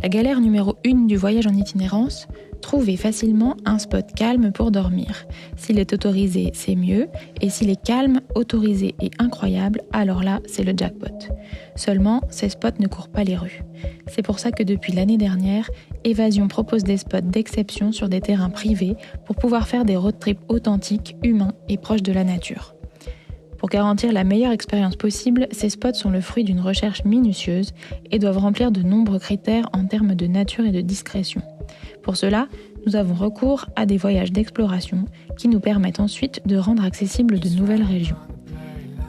La galère numéro 1 du voyage en itinérance, trouver facilement un spot calme pour dormir. S'il est autorisé, c'est mieux, et s'il est calme, autorisé et incroyable, alors là, c'est le jackpot. Seulement, ces spots ne courent pas les rues. C'est pour ça que depuis l'année dernière, Évasion propose des spots d'exception sur des terrains privés pour pouvoir faire des road trips authentiques, humains et proches de la nature. Pour garantir la meilleure expérience possible, ces spots sont le fruit d'une recherche minutieuse et doivent remplir de nombreux critères en termes de nature et de discrétion. Pour cela, nous avons recours à des voyages d'exploration qui nous permettent ensuite de rendre accessibles de nouvelles régions.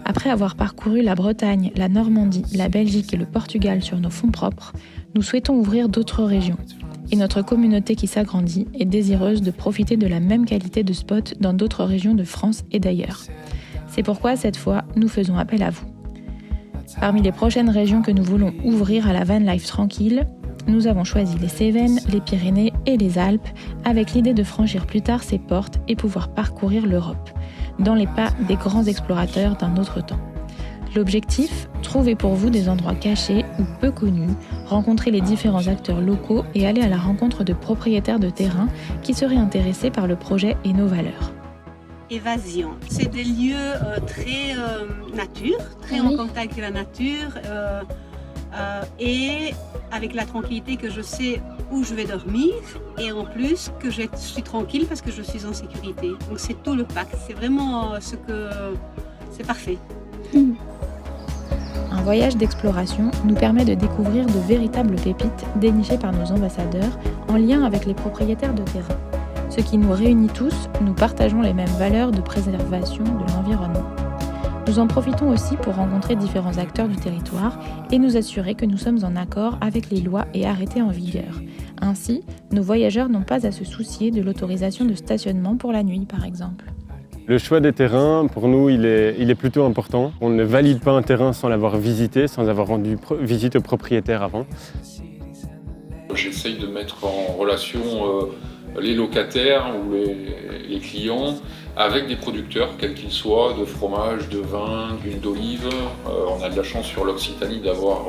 Après avoir parcouru la Bretagne, la Normandie, la Belgique et le Portugal sur nos fonds propres, nous souhaitons ouvrir d'autres régions. Et notre communauté qui s'agrandit est désireuse de profiter de la même qualité de spots dans d'autres régions de France et d'ailleurs. C'est pourquoi, cette fois, nous faisons appel à vous. Parmi les prochaines régions que nous voulons ouvrir à la van life tranquille, nous avons choisi les Cévennes, les Pyrénées et les Alpes, avec l'idée de franchir plus tard ces portes et pouvoir parcourir l'Europe, dans les pas des grands explorateurs d'un autre temps. L'objectif, trouver pour vous des endroits cachés ou peu connus, rencontrer les différents acteurs locaux et aller à la rencontre de propriétaires de terrain qui seraient intéressés par le projet et nos valeurs. Évasion. C'est des lieux très nature, très en contact avec la nature et avec la tranquillité que je sais où je vais dormir et en plus que je suis tranquille parce que je suis en sécurité. Donc c'est tout le pack, c'est vraiment c'est parfait. Un voyage d'exploration nous permet de découvrir de véritables pépites dénichées par nos ambassadeurs en lien avec les propriétaires de terrain. Ce qui nous réunit tous, nous partageons les mêmes valeurs de préservation de l'environnement. Nous en profitons aussi pour rencontrer différents acteurs du territoire et nous assurer que nous sommes en accord avec les lois et arrêtés en vigueur. Ainsi, nos voyageurs n'ont pas à se soucier de l'autorisation de stationnement pour la nuit, par exemple. Le choix des terrains, pour nous, il est plutôt important. On ne valide pas un terrain sans l'avoir visité, sans avoir rendu visite au propriétaire avant. J'essaye de mettre en relation les locataires ou les clients avec des producteurs, quels qu'ils soient, de fromage, de vin, d'huile d'olive. On a de la chance sur l'Occitanie d'avoir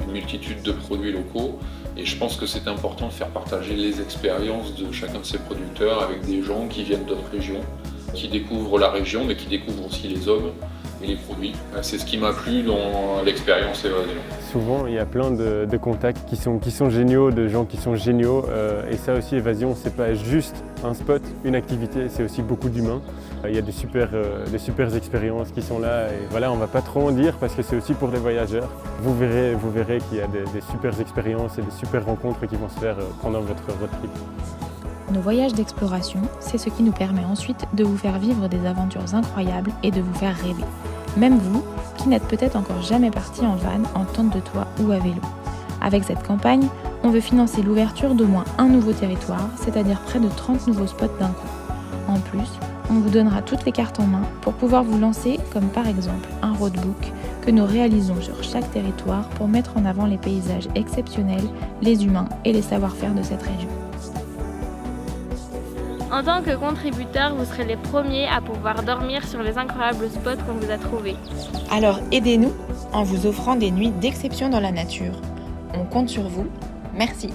une multitude de produits locaux et je pense que c'est important de faire partager les expériences de chacun de ces producteurs avec des gens qui viennent d'autres régions, qui découvrent la région mais qui découvrent aussi les hommes et les produits. C'est ce qui m'a plu dans l'expérience Évasion. Souvent, il y a plein de contacts qui sont géniaux, de gens qui sont géniaux. Et ça aussi, Évasion, c'est pas juste un spot, une activité, c'est aussi beaucoup d'humains. Il y a des super expériences qui sont là. Et voilà, on va pas trop en dire parce que c'est aussi pour les voyageurs. Vous verrez qu'il y a des super expériences et des super rencontres qui vont se faire pendant votre road trip. Nos voyages d'exploration, c'est ce qui nous permet ensuite de vous faire vivre des aventures incroyables et de vous faire rêver. Même vous, qui n'êtes peut-être encore jamais parti en van, en tente de toit ou à vélo. Avec cette campagne, on veut financer l'ouverture d'au moins un nouveau territoire, c'est-à-dire près de 30 nouveaux spots d'un coup. En plus, on vous donnera toutes les cartes en main pour pouvoir vous lancer, comme par exemple un roadbook que nous réalisons sur chaque territoire pour mettre en avant les paysages exceptionnels, les humains et les savoir-faire de cette région. En tant que contributeur, vous serez les premiers à pouvoir dormir sur les incroyables spots qu'on vous a trouvés. Alors aidez-nous en vous offrant des nuits d'exception dans la nature. On compte sur vous. Merci.